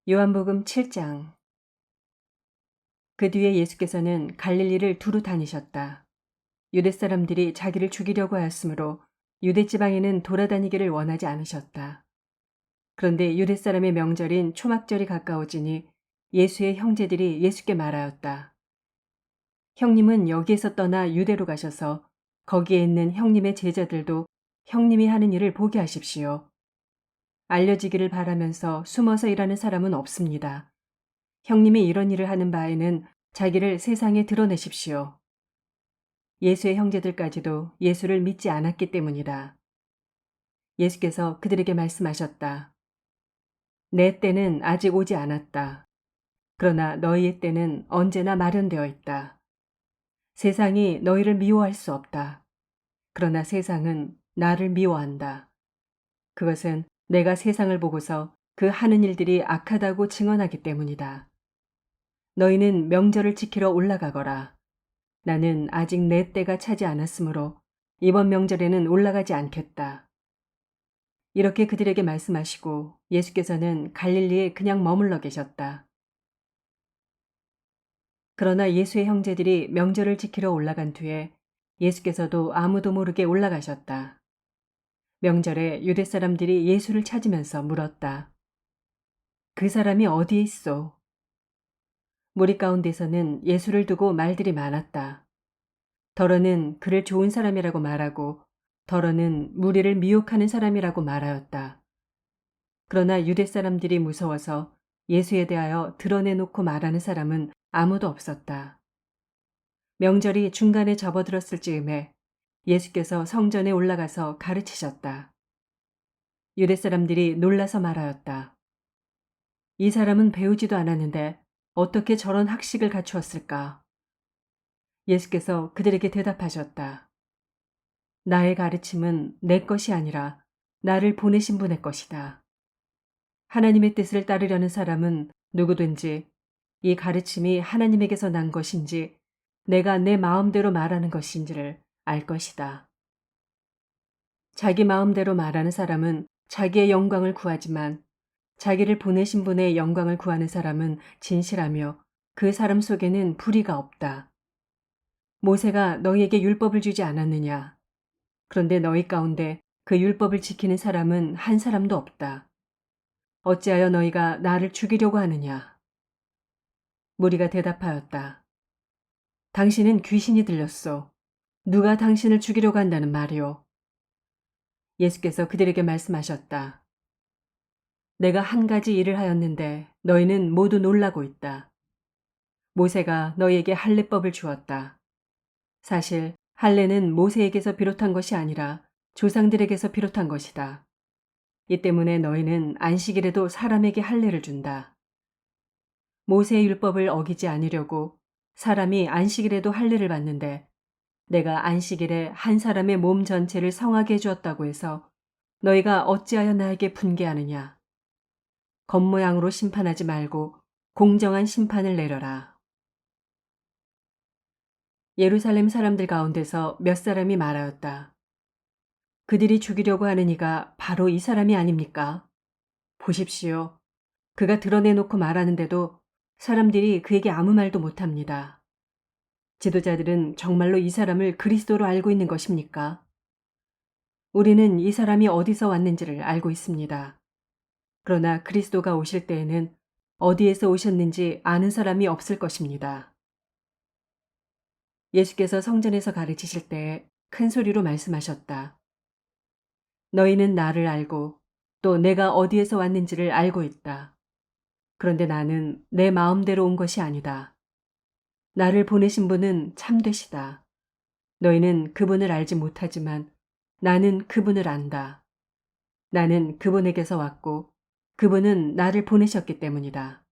요한복음 7장. 그 뒤에 예수께서는 갈릴리를 두루 다니셨다. 유대 사람들이 자기를 죽이려고 하였으므로 유대 지방에는 돌아다니기를 원하지 않으셨다. 그런데 유대 사람의 명절인 초막절이 가까워지니 예수의 형제들이 예수께 말하였다. 형님은 여기에서 떠나 유대로 가셔서 거기에 있는 형님의 제자들도 형님이 하는 일을 보게 하십시오. 알려지기를 바라면서 숨어서 일하는 사람은 없습니다. 형님이 이런 일을 하는 바에는 자기를 세상에 드러내십시오. 예수의 형제들까지도 예수를 믿지 않았기 때문이다. 예수께서 그들에게 말씀하셨다. 내 때는 아직 오지 않았다. 그러나 너희의 때는 언제나 마련되어 있다. 세상이 너희를 미워할 수 없다. 그러나 세상은 나를 미워한다. 그것은 내가 세상을 보고서 그 하는 일들이 악하다고 증언하기 때문이다. 너희는 명절을 지키러 올라가거라. 나는 아직 내 때가 차지 않았으므로 이번 명절에는 올라가지 않겠다. 이렇게 그들에게 말씀하시고 예수께서는 갈릴리에 그냥 머물러 계셨다. 그러나 예수의 형제들이 명절을 지키러 올라간 뒤에 예수께서도 아무도 모르게 올라가셨다. 명절에 유대 사람들이 예수를 찾으면서 물었다. 그 사람이 어디에 있어? 무리 가운데서는 예수를 두고 말들이 많았다. 더러는 그를 좋은 사람이라고 말하고 더러는 무리를 미혹하는 사람이라고 말하였다. 그러나 유대 사람들이 무서워서 예수에 대하여 드러내놓고 말하는 사람은 아무도 없었다. 명절이 중간에 접어들었을 즈음에 예수께서 성전에 올라가서 가르치셨다. 유대 사람들이 놀라서 말하였다. 이 사람은 배우지도 않았는데 어떻게 저런 학식을 갖추었을까? 예수께서 그들에게 대답하셨다. 나의 가르침은 내 것이 아니라 나를 보내신 분의 것이다. 하나님의 뜻을 따르려는 사람은 누구든지 이 가르침이 하나님에게서 난 것인지 내가 내 마음대로 말하는 것인지를 알 것이다. 자기 마음대로 말하는 사람은 자기의 영광을 구하지만 자기를 보내신 분의 영광을 구하는 사람은 진실하며 그 사람 속에는 불의가 없다. 모세가 너희에게 율법을 주지 않았느냐? 그런데 너희 가운데 그 율법을 지키는 사람은 한 사람도 없다. 어찌하여 너희가 나를 죽이려고 하느냐? 무리가 대답하였다. 당신은 귀신이 들렸소. 누가 당신을 죽이려고 한다는 말이오? 예수께서 그들에게 말씀하셨다. 내가 한 가지 일을 하였는데 너희는 모두 놀라고 있다. 모세가 너희에게 할례법을 주었다. 사실 할례는 모세에게서 비롯한 것이 아니라 조상들에게서 비롯한 것이다. 이 때문에 너희는 안식일에도 사람에게 할례를 준다. 모세의 율법을 어기지 않으려고 사람이 안식일에도 할례를 받는데 내가 안식일에 한 사람의 몸 전체를 성하게 해주었다고 해서 너희가 어찌하여 나에게 분개하느냐. 겉모양으로 심판하지 말고 공정한 심판을 내려라. 예루살렘 사람들 가운데서 몇 사람이 말하였다. 그들이 죽이려고 하는 이가 바로 이 사람이 아닙니까? 보십시오. 그가 드러내놓고 말하는데도 사람들이 그에게 아무 말도 못합니다. 지도자들은 정말로 이 사람을 그리스도로 알고 있는 것입니까? 우리는 이 사람이 어디서 왔는지를 알고 있습니다. 그러나 그리스도가 오실 때에는 어디에서 오셨는지 아는 사람이 없을 것입니다. 예수께서 성전에서 가르치실 때 큰 소리로 말씀하셨다. 너희는 나를 알고 또 내가 어디에서 왔는지를 알고 있다. 그런데 나는 내 마음대로 온 것이 아니다. 나를 보내신 분은 참되시다. 너희는 그분을 알지 못하지만 나는 그분을 안다. 나는 그분에게서 왔고 그분은 나를 보내셨기 때문이다.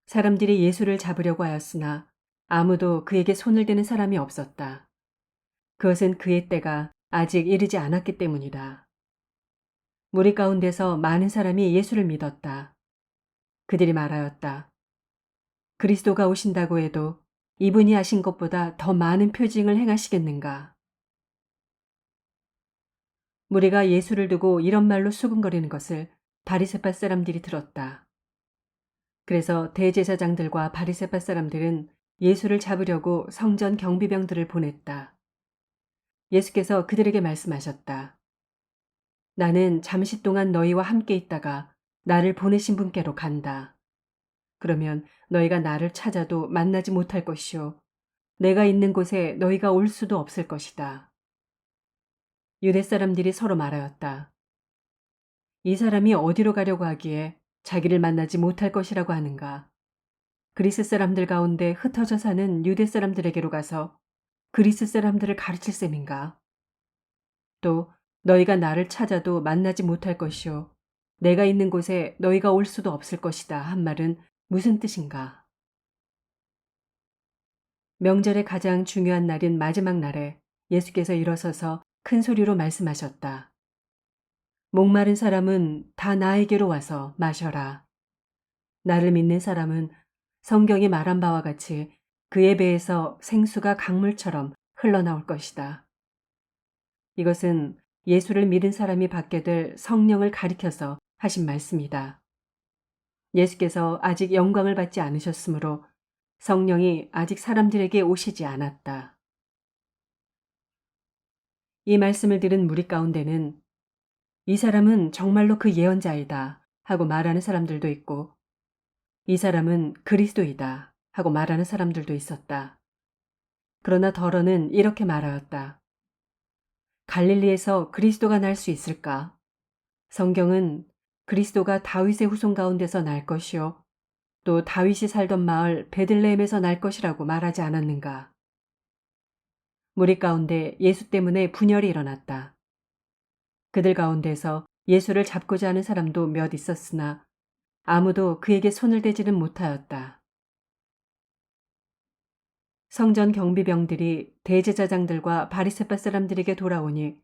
사람들이 예수를 잡으려고 하였으나 아무도 그에게 손을 대는 사람이 없었다. 그것은 그의 때가 아직 이르지 않았기 때문이다. 무리 가운데서 많은 사람이 예수를 믿었다. 그들이 말하였다. 그리스도가 오신다고 해도 이분이 하신 것보다 더 많은 표징을 행하시겠는가? 무리가 예수를 두고 이런 말로 수군거리는 것을 바리새파 사람들이 들었다. 그래서 대제사장들과 바리새파 사람들은 예수를 잡으려고 성전 경비병들을 보냈다. 예수께서 그들에게 말씀하셨다. 나는 잠시 동안 너희와 함께 있다가 나를 보내신 분께로 간다. 그러면 너희가 나를 찾아도 만나지 못할 것이요. 내가 있는 곳에 너희가 올 수도 없을 것이다. 유대 사람들이 서로 말하였다. 이 사람이 어디로 가려고 하기에 자기를 만나지 못할 것이라고 하는가. 그리스 사람들 가운데 흩어져 사는 유대 사람들에게로 가서 그리스 사람들을 가르칠 셈인가. 또 너희가 나를 찾아도 만나지 못할 것이요. 내가 있는 곳에 너희가 올 수도 없을 것이다 한 말은 무슨 뜻인가. 명절의 가장 중요한 날인 마지막 날에 예수께서 일어서서 큰 소리로 말씀하셨다. 목마른 사람은 다 나에게로 와서 마셔라. 나를 믿는 사람은 성경이 말한 바와 같이 그의 배에서 생수가 강물처럼 흘러나올 것이다. 이것은 예수를 믿은 사람이 받게 될 성령을 가리켜서 하신 말씀이다. 예수께서 아직 영광을 받지 않으셨으므로 성령이 아직 사람들에게 오시지 않았다. 이 말씀을 들은 무리 가운데는 이 사람은 정말로 그 예언자이다 하고 말하는 사람들도 있고 이 사람은 그리스도이다 하고 말하는 사람들도 있었다. 그러나 더러는 이렇게 말하였다. 갈릴리에서 그리스도가 날 수 있을까? 성경은 그리스도가 다윗의 후손 가운데서 날 것이요 또 다윗이 살던 마을 베들레헴에서 날 것이라고 말하지 않았는가? 무리 가운데 예수 때문에 분열이 일어났다. 그들 가운데서 예수를 잡고자 하는 사람도 몇 있었으나 아무도 그에게 손을 대지는 못하였다. 성전 경비병들이 대제사장들과 바리새파 사람들에게 돌아오니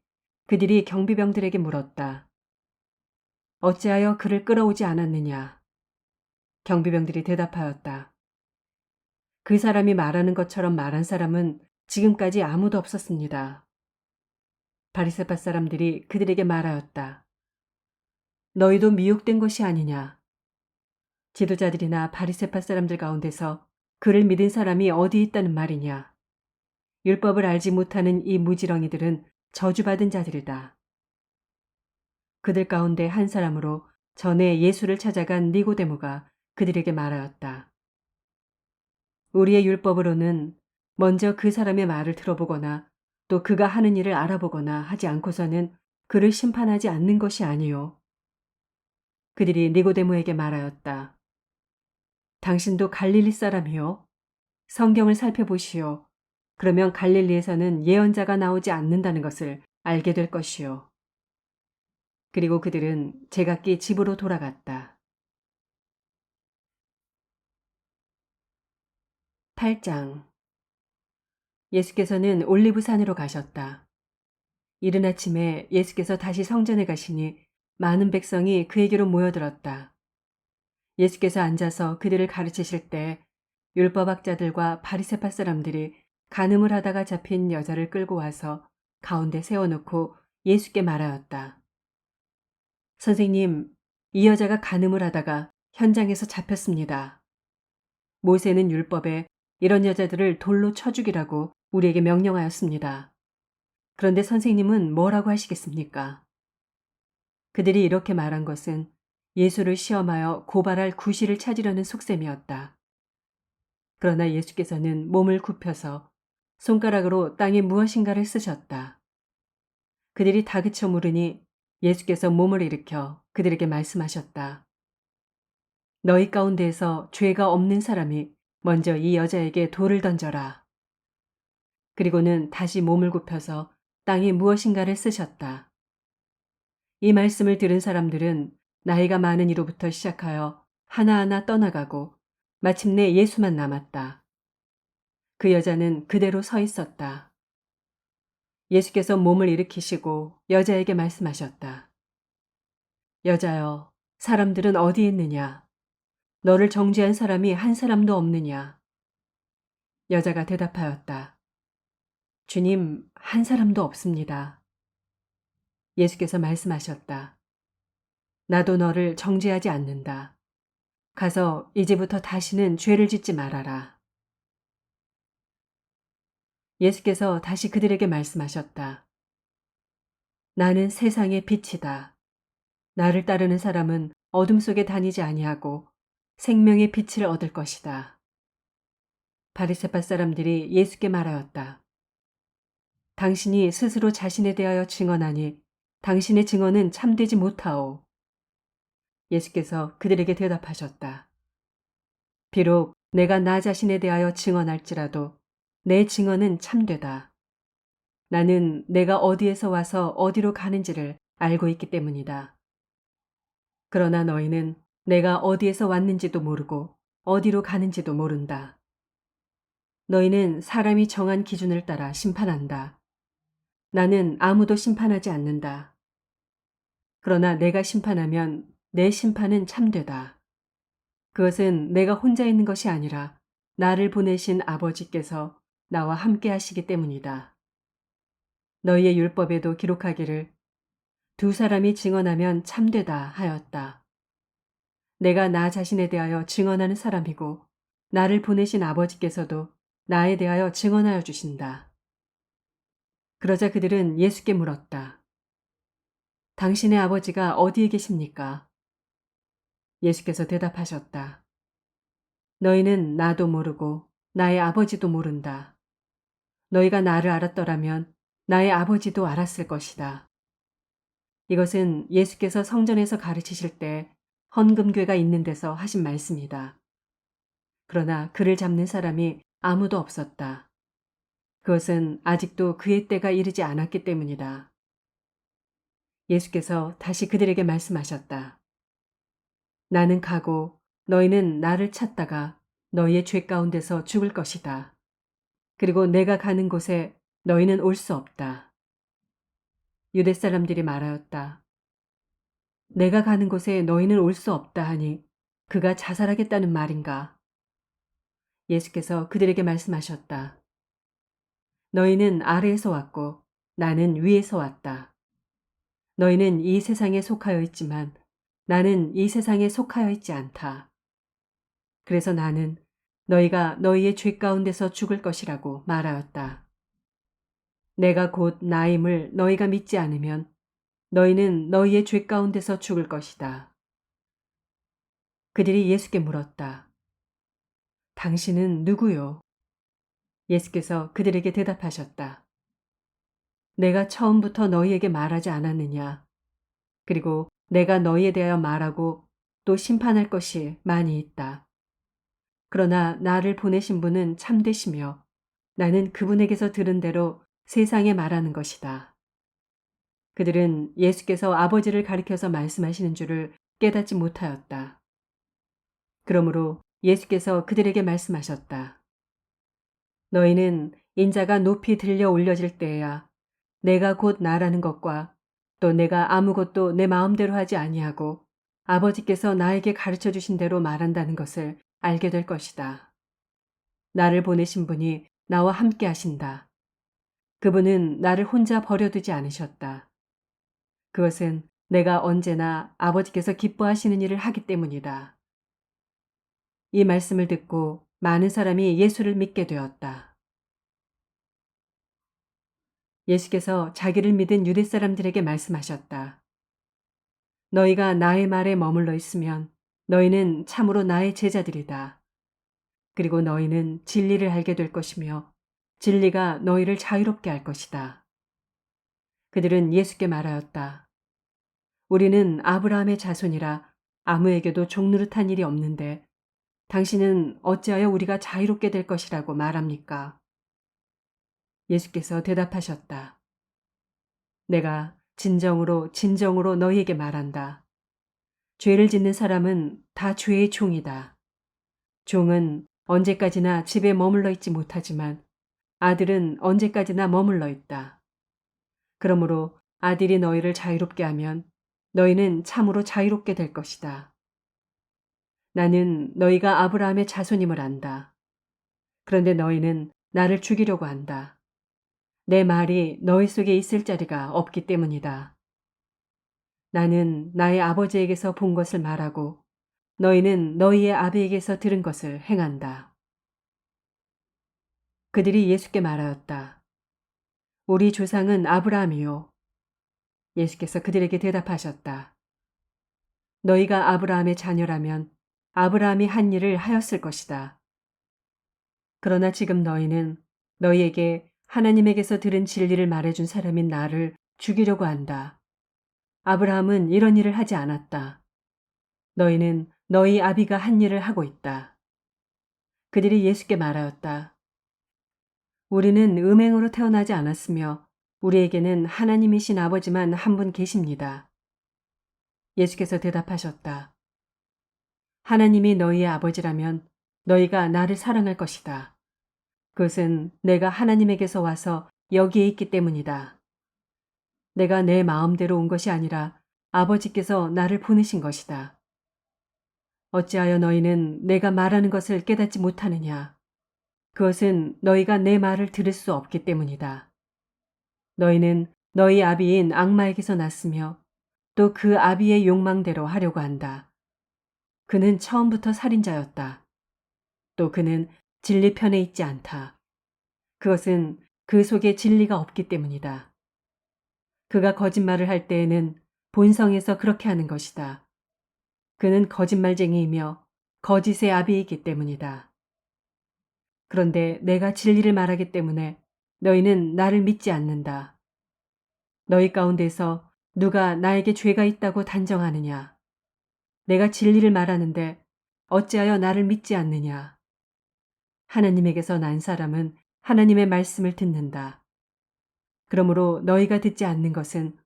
그들이 경비병들에게 물었다. 어찌하여 그를 끌어오지 않았느냐? 경비병들이 대답하였다. 그 사람이 말하는 것처럼 말한 사람은 지금까지 아무도 없었습니다. 바리새파 사람들이 그들에게 말하였다. 너희도 미혹된 것이 아니냐? 지도자들이나 바리새파 사람들 가운데서 그를 믿은 사람이 어디 있다는 말이냐? 율법을 알지 못하는 이 무지렁이들은 저주받은 자들이다. 그들 가운데 한 사람으로 전에 예수를 찾아간 니고데모가 그들에게 말하였다. 우리의 율법으로는 먼저 그 사람의 말을 들어보거나 또 그가 하는 일을 알아보거나 하지 않고서는 그를 심판하지 않는 것이 아니요. 그들이 니고데모에게 말하였다. 당신도 갈릴리 사람이요. 성경을 살펴보시오. 그러면 갈릴리에서는 예언자가 나오지 않는다는 것을 알게 될 것이요. 그리고 그들은 제각기 집으로 돌아갔다. 8장. 예수께서는 올리브산으로 가셨다. 이른 아침에 예수께서 다시 성전에 가시니 많은 백성이 그에게로 모여들었다. 예수께서 앉아서 그들을 가르치실 때 율법학자들과 바리새파 사람들이 간음을 하다가 잡힌 여자를 끌고 와서 가운데 세워놓고 예수께 말하였다. 선생님, 이 여자가 간음을 하다가 현장에서 잡혔습니다. 모세는 율법에 이런 여자들을 돌로 쳐 죽이라고 우리에게 명령하였습니다. 그런데 선생님은 뭐라고 하시겠습니까? 그들이 이렇게 말한 것은 예수를 시험하여 고발할 구실을 찾으려는 속셈이었다. 그러나 예수께서는 몸을 굽혀서 손가락으로 땅에 무엇인가를 쓰셨다. 그들이 다그쳐 물으니 예수께서 몸을 일으켜 그들에게 말씀하셨다. 너희 가운데에서 죄가 없는 사람이 먼저 이 여자에게 돌을 던져라. 그리고는 다시 몸을 굽혀서 땅에 무엇인가를 쓰셨다. 이 말씀을 들은 사람들은 나이가 많은 이로부터 시작하여 하나하나 떠나가고 마침내 예수만 남았다. 그 여자는 그대로 서 있었다. 예수께서 몸을 일으키시고 여자에게 말씀하셨다. 여자여, 사람들은 어디 있느냐? 너를 정죄한 사람이 한 사람도 없느냐? 여자가 대답하였다. 주님, 한 사람도 없습니다. 예수께서 말씀하셨다. 나도 너를 정죄하지 않는다. 가서 이제부터 다시는 죄를 짓지 말아라. 예수께서 다시 그들에게 말씀하셨다. 나는 세상의 빛이다. 나를 따르는 사람은 어둠 속에 다니지 아니하고 생명의 빛을 얻을 것이다. 바리새파 사람들이 예수께 말하였다. 당신이 스스로 자신에 대하여 증언하니 당신의 증언은 참되지 못하오. 예수께서 그들에게 대답하셨다. 비록 내가 나 자신에 대하여 증언할지라도 내 증언은 참되다. 나는 내가 어디에서 와서 어디로 가는지를 알고 있기 때문이다. 그러나 너희는 내가 어디에서 왔는지도 모르고 어디로 가는지도 모른다. 너희는 사람이 정한 기준을 따라 심판한다. 나는 아무도 심판하지 않는다. 그러나 내가 심판하면 내 심판은 참되다. 그것은 내가 혼자 있는 것이 아니라 나를 보내신 아버지께서 나와 함께 하시기 때문이다. 너희의 율법에도 기록하기를 두 사람이 증언하면 참되다 하였다. 내가 나 자신에 대하여 증언하는 사람이고 나를 보내신 아버지께서도 나에 대하여 증언하여 주신다. 그러자 그들은 예수께 물었다. 당신의 아버지가 어디에 계십니까? 예수께서 대답하셨다. 너희는 나도 모르고 나의 아버지도 모른다. 너희가 나를 알았더라면 나의 아버지도 알았을 것이다. 이것은 예수께서 성전에서 가르치실 때 헌금궤가 있는 데서 하신 말씀이다. 그러나 그를 잡는 사람이 아무도 없었다. 그것은 아직도 그의 때가 이르지 않았기 때문이다. 예수께서 다시 그들에게 말씀하셨다. 나는 가고 너희는 나를 찾다가 너희의 죄 가운데서 죽을 것이다. 그리고 내가 가는 곳에 너희는 올 수 없다. 유대 사람들이 말하였다. 내가 가는 곳에 너희는 올 수 없다 하니 그가 자살하겠다는 말인가? 예수께서 그들에게 말씀하셨다. 너희는 아래에서 왔고 나는 위에서 왔다. 너희는 이 세상에 속하여 있지만 나는 이 세상에 속하여 있지 않다. 그래서 나는 너희가 너희의 죄 가운데서 죽을 것이라고 말하였다. 내가 곧 나임을 너희가 믿지 않으면 너희는 너희의 죄 가운데서 죽을 것이다. 그들이 예수께 물었다. 당신은 누구요? 예수께서 그들에게 대답하셨다. 내가 처음부터 너희에게 말하지 않았느냐? 그리고 내가 너희에 대하여 말하고 또 심판할 것이 많이 있다. 그러나 나를 보내신 분은 참되시며 나는 그분에게서 들은 대로 세상에 말하는 것이다. 그들은 예수께서 아버지를 가리켜서 말씀하시는 줄을 깨닫지 못하였다. 그러므로 예수께서 그들에게 말씀하셨다. 너희는 인자가 높이 들려 올려질 때에야 내가 곧 나라는 것과 또 내가 아무것도 내 마음대로 하지 아니하고 아버지께서 나에게 가르쳐 주신 대로 말한다는 것을 알게 될 것이다. 나를 보내신 분이 나와 함께 하신다. 그분은 나를 혼자 버려두지 않으셨다. 그것은 내가 언제나 아버지께서 기뻐하시는 일을 하기 때문이다. 이 말씀을 듣고 많은 사람이 예수를 믿게 되었다. 예수께서 자기를 믿은 유대 사람들에게 말씀하셨다. 너희가 나의 말에 머물러 있으면 너희는 참으로 나의 제자들이다. 그리고 너희는 진리를 알게 될 것이며 진리가 너희를 자유롭게 할 것이다. 그들은 예수께 말하였다. 우리는 아브라함의 자손이라 아무에게도 종노릇한 일이 없는데 당신은 어찌하여 우리가 자유롭게 될 것이라고 말합니까? 예수께서 대답하셨다. 내가 진정으로 진정으로 너희에게 말한다. 죄를 짓는 사람은 다 죄의 종이다. 종은 언제까지나 집에 머물러 있지 못하지만 아들은 언제까지나 머물러 있다. 그러므로 아들이 너희를 자유롭게 하면 너희는 참으로 자유롭게 될 것이다. 나는 너희가 아브라함의 자손임을 안다. 그런데 너희는 나를 죽이려고 한다. 내 말이 너희 속에 있을 자리가 없기 때문이다. 나는 나의 아버지에게서 본 것을 말하고 너희는 너희의 아비에게서 들은 것을 행한다. 그들이 예수께 말하였다. 우리 조상은 아브라함이요. 예수께서 그들에게 대답하셨다. 너희가 아브라함의 자녀라면 아브라함이 한 일을 하였을 것이다. 그러나 지금 너희는 너희에게 하나님에게서 들은 진리를 말해준 사람인 나를 죽이려고 한다. 아브라함은 이런 일을 하지 않았다. 너희는 너희 아비가 한 일을 하고 있다. 그들이 예수께 말하였다. 우리는 음행으로 태어나지 않았으며 우리에게는 하나님이신 아버지만 한 분 계십니다. 예수께서 대답하셨다. 하나님이 너희의 아버지라면 너희가 나를 사랑할 것이다. 그것은 내가 하나님에게서 와서 여기에 있기 때문이다. 내가 내 마음대로 온 것이 아니라 아버지께서 나를 보내신 것이다. 어찌하여 너희는 내가 말하는 것을 깨닫지 못하느냐? 그것은 너희가 내 말을 들을 수 없기 때문이다. 너희는 너희 아비인 악마에게서 났으며 또 그 아비의 욕망대로 하려고 한다. 그는 처음부터 살인자였다. 또 그는 진리 편에 있지 않다. 그것은 그 속에 진리가 없기 때문이다. 그가 거짓말을 할 때에는 본성에서 그렇게 하는 것이다. 그는 거짓말쟁이이며 거짓의 아비이기 때문이다. 그런데 내가 진리를 말하기 때문에 너희는 나를 믿지 않는다. 너희 가운데서 누가 나에게 죄가 있다고 단정하느냐? 내가 진리를 말하는데 어찌하여 나를 믿지 않느냐? 하나님에게서 난 사람은 하나님의 말씀을 듣는다. 그러므로 너희가 듣지 않는 것은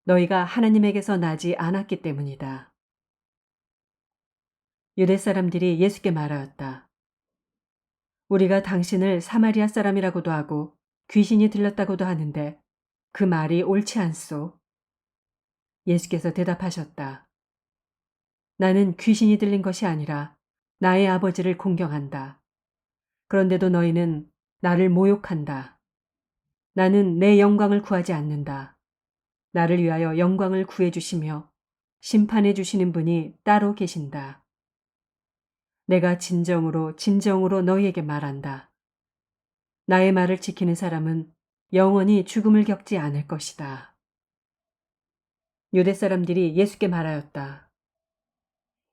너희가 하나님에게서 나지 않았기 때문이다. 유대 사람들이 예수께 말하였다. 우리가 당신을 사마리아 사람이라고도 하고 귀신이 들렸다고도 하는데 그 말이 옳지 않소? 예수께서 대답하셨다. 나는 귀신이 들린 것이 아니라 나의 아버지를 공경한다. 그런데도 너희는 나를 모욕한다. 나는 내 영광을 구하지 않는다. 나를 위하여 영광을 구해주시며 심판해 주시는 분이 따로 계신다. 내가 진정으로 너희에게 말한다. 나의 말을 지키는 사람은 영원히 죽음을 겪지 않을 것이다. 유대 사람들이 예수께 말하였다.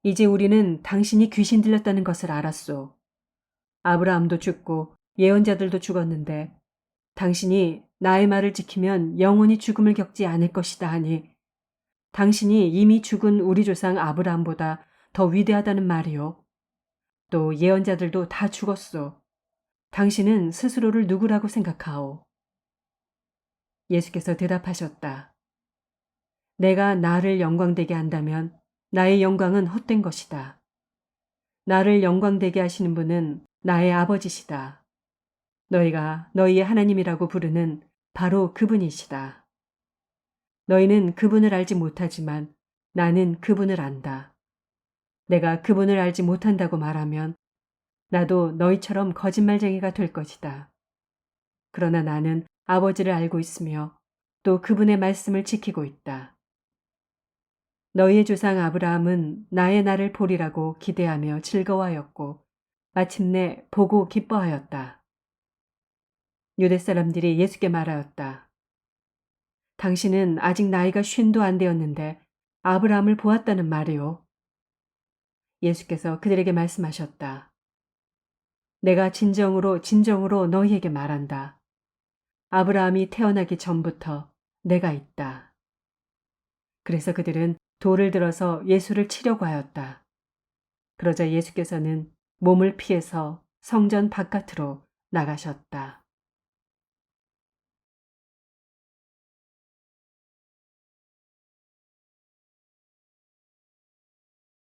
이제 우리는 당신이 귀신 들렸다는 것을 알았소. 아브라함도 죽고 예언자들도 죽었는데 당신이 나의 말을 지키면 영원히 죽음을 겪지 않을 것이다 하니 당신이 이미 죽은 우리 조상 아브라함보다 더 위대하다는 말이요. 또 예언자들도 다 죽었소. 당신은 스스로를 누구라고 생각하오? 예수께서 대답하셨다. 내가 나를 영광되게 한다면 나의 영광은 헛된 것이다. 나를 영광되게 하시는 분은 나의 아버지시다. 너희가 너희의 하나님이라고 부르는 바로 그분이시다. 너희는 그분을 알지 못하지만 나는 그분을 안다. 내가 그분을 알지 못한다고 말하면 나도 너희처럼 거짓말쟁이가 될 것이다. 그러나 나는 아버지를 알고 있으며 또 그분의 말씀을 지키고 있다. 너희의 조상 아브라함은 나의 날을 보리라고 기대하며 즐거워하였고 마침내 보고 기뻐하였다. 유대 사람들이 예수께 말하였다. 당신은 아직 나이가 50도 안 되었는데 아브라함을 보았다는 말이오. 예수께서 그들에게 말씀하셨다. 내가 진정으로 너희에게 말한다. 아브라함이 태어나기 전부터 내가 있다. 그래서 그들은 돌을 들어서 예수를 치려고 하였다. 그러자 예수께서는 몸을 피해서 성전 바깥으로 나가셨다.